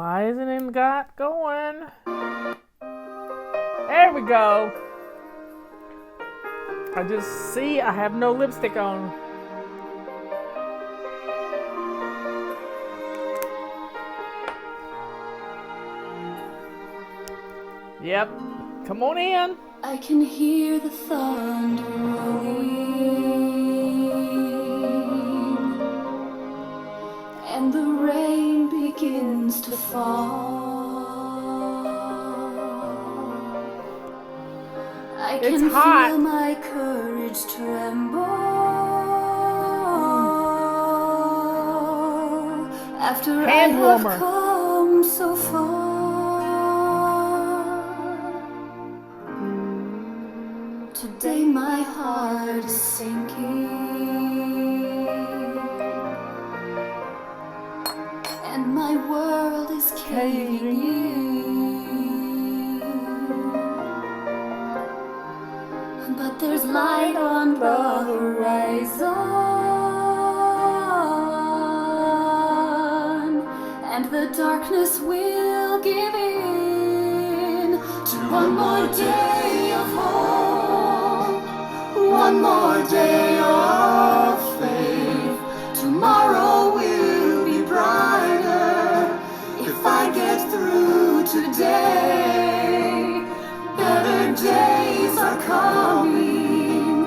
Why isn't it got going? There we go. I just see I have no lipstick on. Yep. Come on in. I can hear the thunder rolling, and the rain begins to fall. I can feel my courage tremble after I have come so far. Today my heart is sinking, and my world is caving in. But there's light on the horizon, and the darkness will give in to one more day of hope, one more day of faith. Tomorrow will be brighter if I get through today. Better days are coming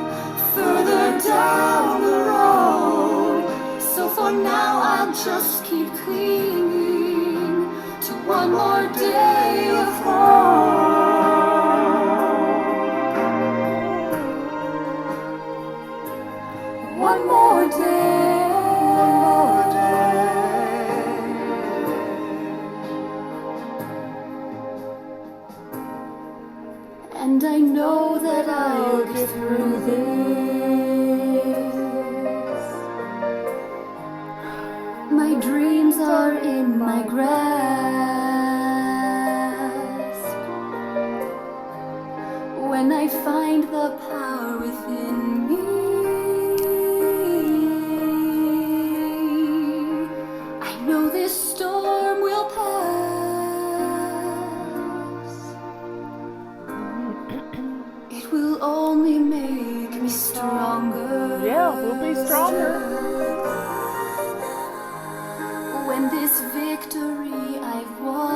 further down the road, so for now I'll just keep clinging to one more day of hope. One more day, one more day. And I know that I'll get through this. My dreams are in my grasp. When I find the power within me, I know this storm will pass. It will only make me stronger. Yeah, we'll be stronger. When this victory I've won,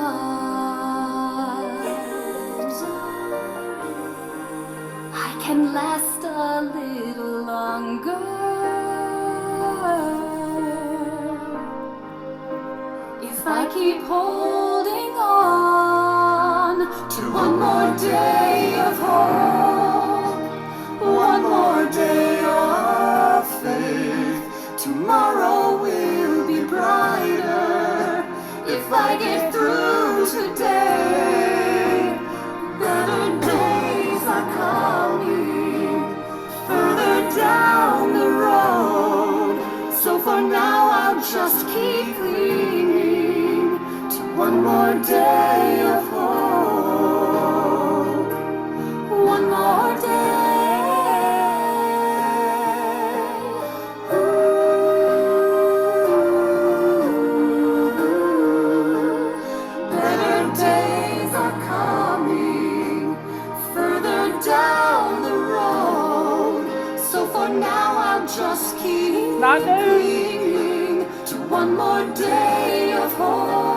I can last a little longer if I keep holding on to one more day of hope, one more day of faith. Tomorrow will be brighter if I get through today. Better days are coming further down the road, so for now I'll just keep clinging to one more day of hope, one more day. Better days are coming further down the road, so for now I'll just keep clinging to one more day of hope.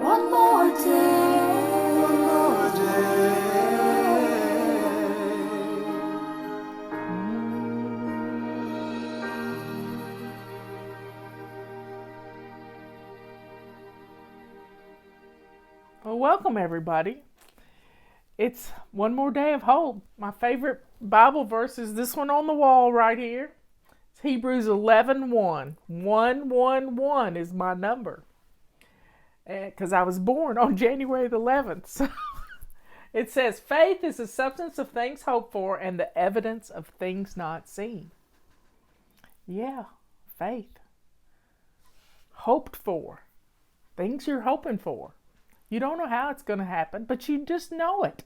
One more day, one more day. Well, welcome everybody. It's one more day of hope. My favorite Bible verse is this one on the wall right here. It's Hebrews 11:1. 111 is my number. Because I was born on January the 11th. So it says, faith is the substance of things hoped for and the evidence of things not seen. Yeah, faith. Hoped for. Things you're hoping for. You don't know how it's going to happen, but you just know it.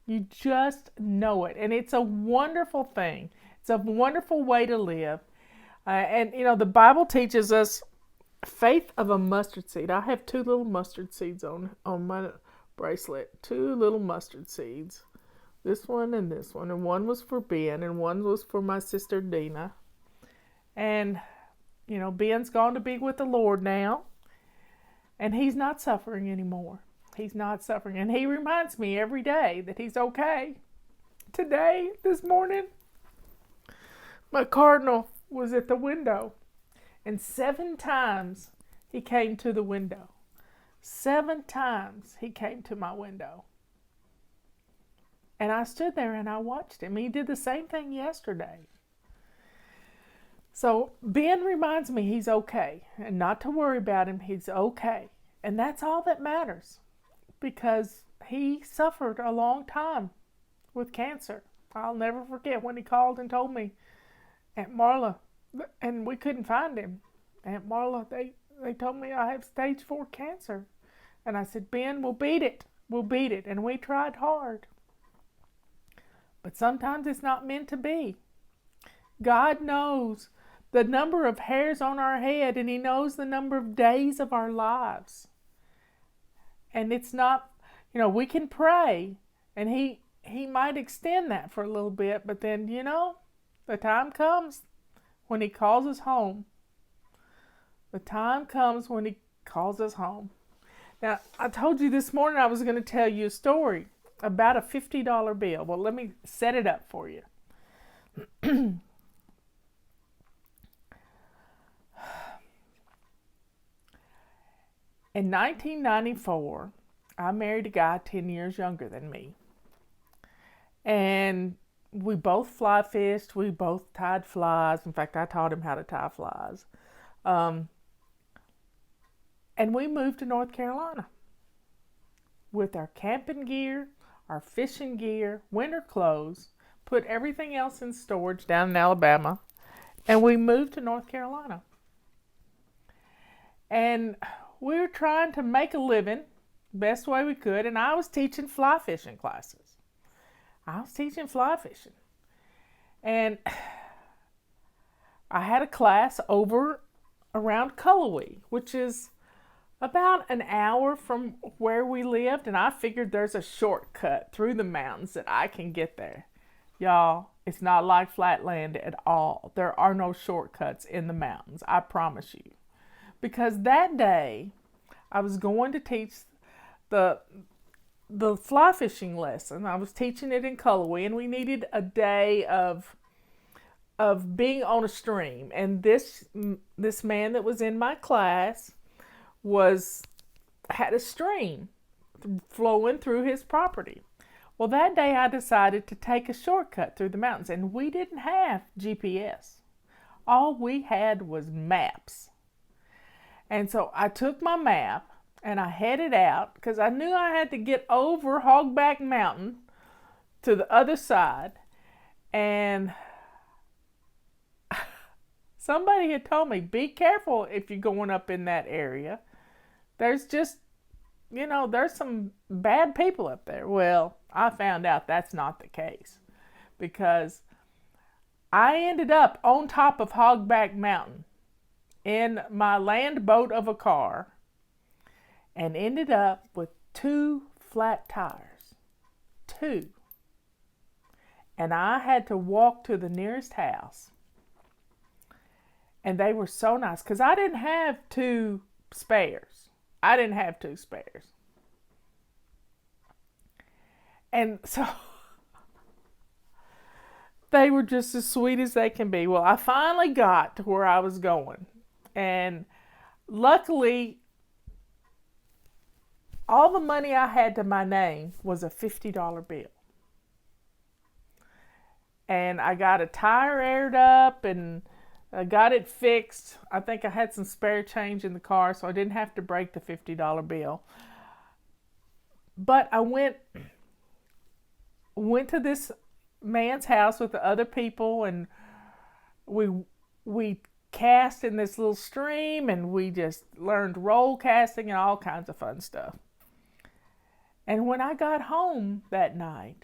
You just know it. And it's a wonderful thing. It's a wonderful way to live. And, the Bible teaches us faith of a mustard seed. I have 2 little mustard seeds on my bracelet. 2 little mustard seeds. This one and this one. And one was for Ben and one was for my sister Dina. And, Ben's gone to be with the Lord now. And he's not suffering anymore. He's not suffering. And he reminds me every day that he's okay. Today, this morning, my cardinal was at the window. And 7 times he came to the window. 7 times he came to my window. And I stood there and I watched him. He did the same thing yesterday. So Ben reminds me he's okay and not to worry about him. He's okay. And that's all that matters, because he suffered a long time with cancer. I'll never forget when he called and told me, Aunt Marla, and we couldn't find him. Aunt Marla, they told me I have stage 4 cancer. And I said, Ben, we'll beat it. We'll beat it. And we tried hard. But sometimes it's not meant to be. God knows the number of hairs on our head, and he knows the number of days of our lives. And it's not, we can pray, and he might extend that for a little bit, but then, the time comes when he calls us home. The time comes when he calls us home. Now, I told you this morning I was going to tell you a story about a $50 bill. Well, let me set it up for you. In 1994, I married a guy 10 years younger than me. And we both fly fished. We both tied flies. In fact, I taught him how to tie flies. And we moved to North Carolina with our camping gear, our fishing gear, winter clothes, put everything else in storage down in Alabama, and we moved to North Carolina. And we were trying to make a living best way we could, and I was teaching fly fishing classes. And I had a class over around Cullowhee, which is about an hour from where we lived, and I figured there's a shortcut through the mountains that I can get there. Y'all, it's not like Flatland at all. There are no shortcuts in the mountains, I promise you. Because that day, I was going to teach the fly fishing lesson. I was teaching it in Cullowhee, and we needed a day of being on a stream. And this man that was in my class had a stream flowing through his property. Well, that day I decided to take a shortcut through the mountains, and we didn't have GPS. All we had was maps. And so I took my map and I headed out because I knew I had to get over Hogback Mountain to the other side. And somebody had told me, be careful if you're going up in that area. There's just, there's some bad people up there. Well, I found out that's not the case, because I ended up on top of Hogback Mountain in my land boat of a car and ended up with 2 flat tires. 2. And I had to walk to the nearest house. And they were so nice, because I didn't have 2 spares. And so they were just as sweet as they can be. Well, I finally got to where I was going. And luckily, all the money I had to my name was a $50 bill. And I got a tire aired up and I got it fixed. I think I had some spare change in the car, so I didn't have to break the $50 bill. But I went to this man's house with the other people, and we cast in this little stream, and we just learned roll casting and all kinds of fun stuff. And when I got home that night,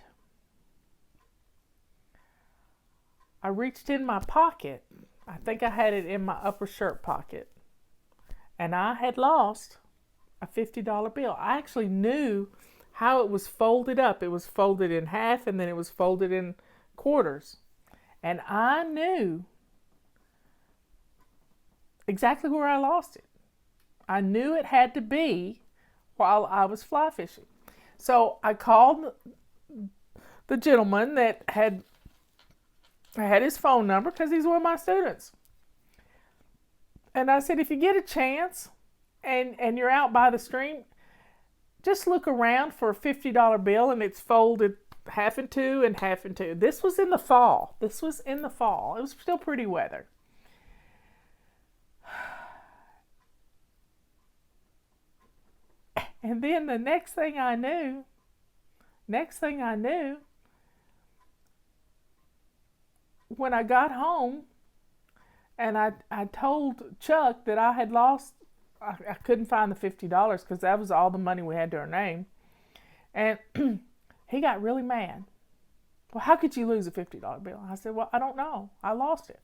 I reached in my pocket. I think I had it in my upper shirt pocket. And I had lost a $50 bill. I actually knew how it was folded up. It was folded in half and then it was folded in quarters. And I knew exactly where I lost it. I knew it had to be while I was fly fishing. So I called the gentleman that had his phone number because he's one of my students. And I said, if you get a chance and you're out by the stream, just look around for a $50 bill and it's folded half in two and half in two. This was in the fall. It was still pretty weather. And then the next thing I knew, when I got home and I told Chuck that I had lost, I couldn't find the $50 because that was all the money we had to our name. And he got really mad. Well, how could you lose a $50 bill? I said, well, I don't know. I lost it.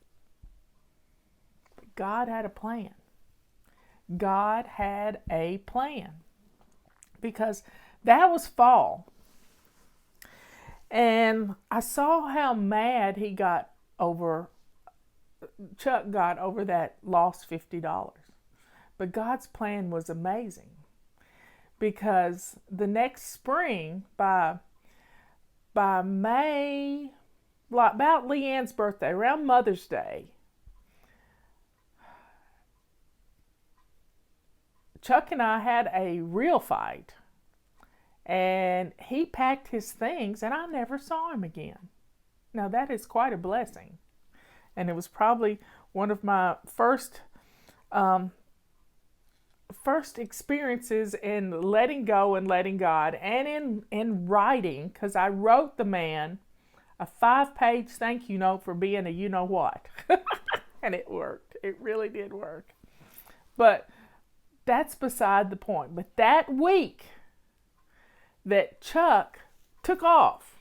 But God had a plan. God had a plan. Because that was fall. And I saw how mad Chuck got over that lost $50. But God's plan was amazing. Because the next spring, by May, about Leanne's birthday, around Mother's Day, Chuck and I had a real fight. And he packed his things and I never saw him again. Now that is quite a blessing. And it was probably one of my first experiences in letting go and letting God, and in writing, because I wrote the man a 5-page thank you note for being a you know what. And it worked. It really did work. But that's beside the point. But that week that Chuck took off,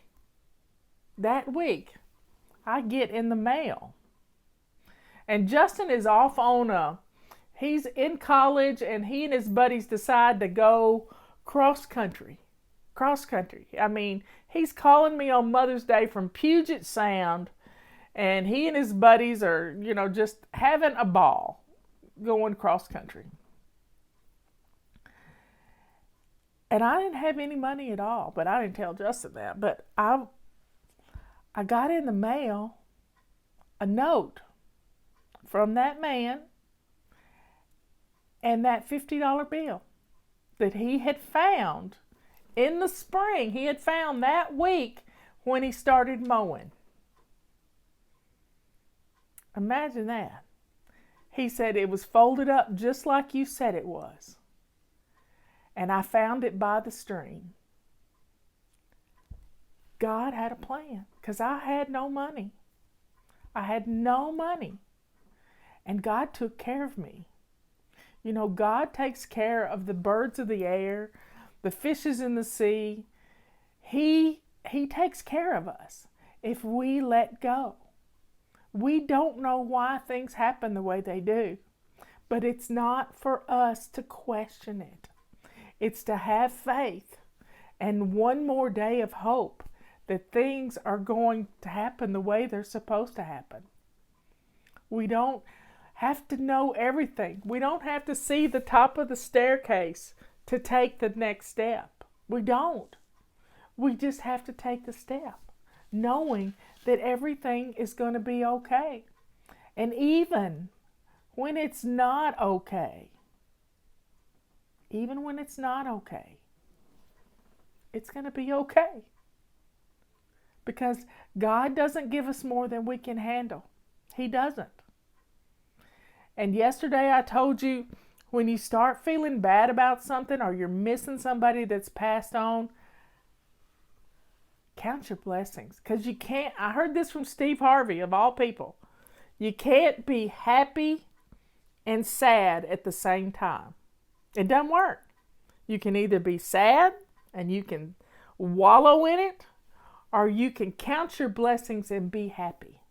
that week, I get in the mail. And Justin is off on he's in college and he and his buddies decide to go cross country. I mean, he's calling me on Mother's Day from Puget Sound, and he and his buddies are, just having a ball going cross country. And I didn't have any money at all, but I didn't tell Justin that. But I got in the mail a note from that man and that $50 bill that he had found in the spring. He had found that week when he started mowing. Imagine that. He said it was folded up just like you said it was. And I found it by the stream. God had a plan because I had no money. And God took care of me. God takes care of the birds of the air, the fishes in the sea. He takes care of us if we let go. We don't know why things happen the way they do, but it's not for us to question it. It's to have faith and one more day of hope that things are going to happen the way they're supposed to happen. We don't have to know everything. We don't have to see the top of the staircase to take the next step. We don't. We just have to take the step, knowing that everything is going to be okay. And even when it's not okay, it's going to be okay. Because God doesn't give us more than we can handle. He doesn't. And yesterday I told you, when you start feeling bad about something or you're missing somebody that's passed on, count your blessings. Because you can't, I heard this from Steve Harvey of all people, you can't be happy and sad at the same time. It doesn't work. You can either be sad and you can wallow in it, or you can count your blessings and be happy.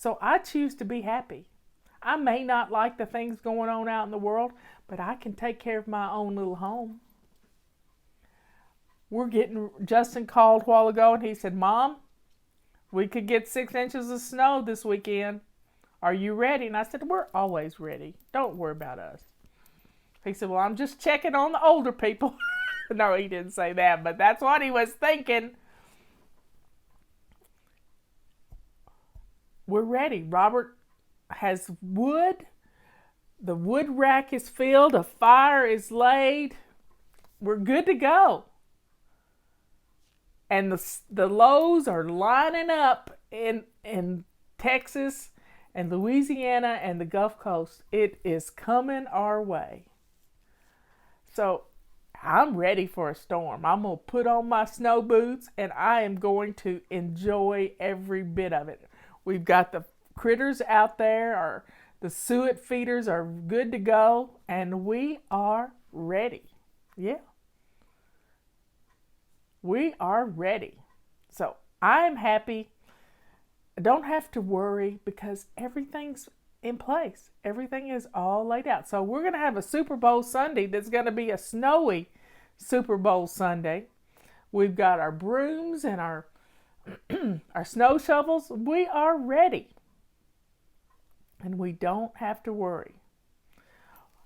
So I choose to be happy. I may not like the things going on out in the world, but I can take care of my own little home. Justin called a while ago and he said, Mom, we could get 6 inches of snow this weekend. Are you ready? And I said, we're always ready. Don't worry about us. He said, well, I'm just checking on the older people. No, he didn't say that, but that's what he was thinking. We're ready. Robert has wood. The wood rack is filled. A fire is laid. We're good to go. And the lows are lining up in Texas and Louisiana and the Gulf Coast. It is coming our way. So I'm ready for a storm. I'm going to put on my snow boots and I am going to enjoy every bit of it. We've got the critters out there. The suet feeders are good to go. And we are ready. Yeah. We are ready. So I'm happy. I don't have to worry because everything's in place. Everything is all laid out. So we're going to have a Super Bowl Sunday that's going to be a snowy Super Bowl Sunday. We've got our brooms and our snow shovels. We are ready. And we don't have to worry.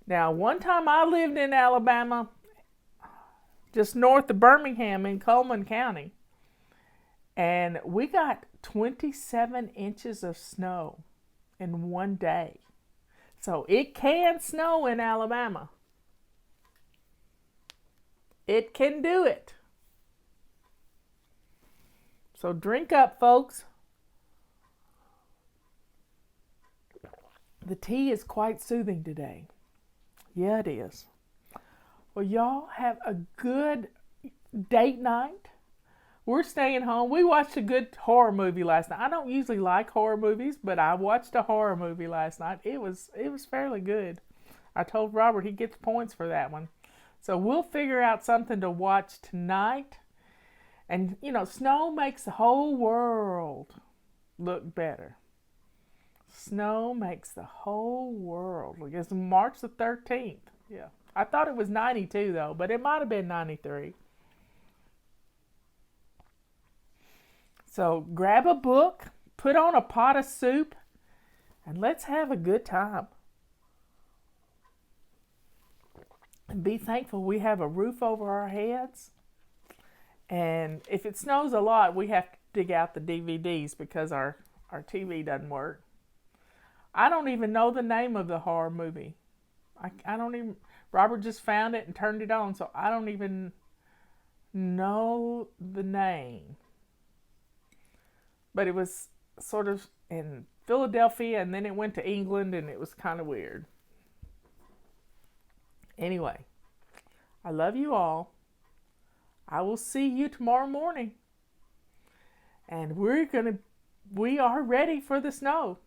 Now, one time I lived in Alabama, just north of Birmingham in Coleman County, and we got 27 inches of snow in one day. So it can snow in Alabama. It can do it. So drink up, folks. The tea is quite soothing today. Yeah, it is. Well, y'all have a good date night. We're staying home. We watched a good horror movie last night. I don't usually like horror movies, but I watched a horror movie last night. It was fairly good. I told Robert he gets points for that one. So we'll figure out something to watch tonight. And, snow makes the whole world look better. Snow makes the whole world. It's March the 13th. Yeah. I thought it was 92 though, but it might have been 93. So grab a book, put on a pot of soup, and let's have a good time. And be thankful we have a roof over our heads. And if it snows a lot, we have to dig out the DVDs because our TV doesn't work. I don't even know the name of the horror movie. I don't even... Robert just found it and turned it on, so I don't even know the name. But it was sort of in Philadelphia, and then it went to England, and it was kind of weird. Anyway, I love you all. I will see you tomorrow morning. And we are ready for the snow.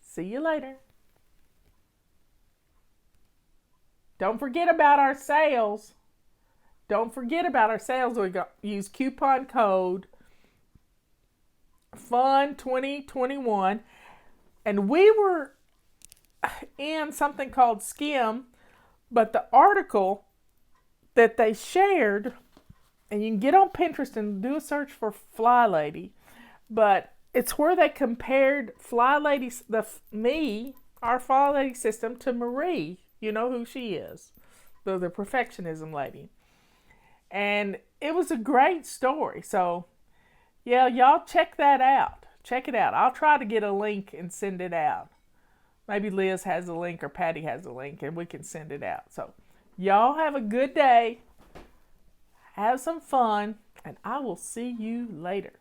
See you later. Don't forget about our sales. We use coupon code FUN2021. And we were in something called Skim, but the article that they shared, and you can get on Pinterest and do a search for Fly Lady, but it's where they compared Fly Lady, our Fly Lady system, to Marie. You know who she is, the perfectionism lady. And it was a great story. So, yeah, y'all check that out. Check it out. I'll try to get a link and send it out. Maybe Liz has a link or Patty has a link and we can send it out. So, y'all have a good day. Have some fun. And I will see you later.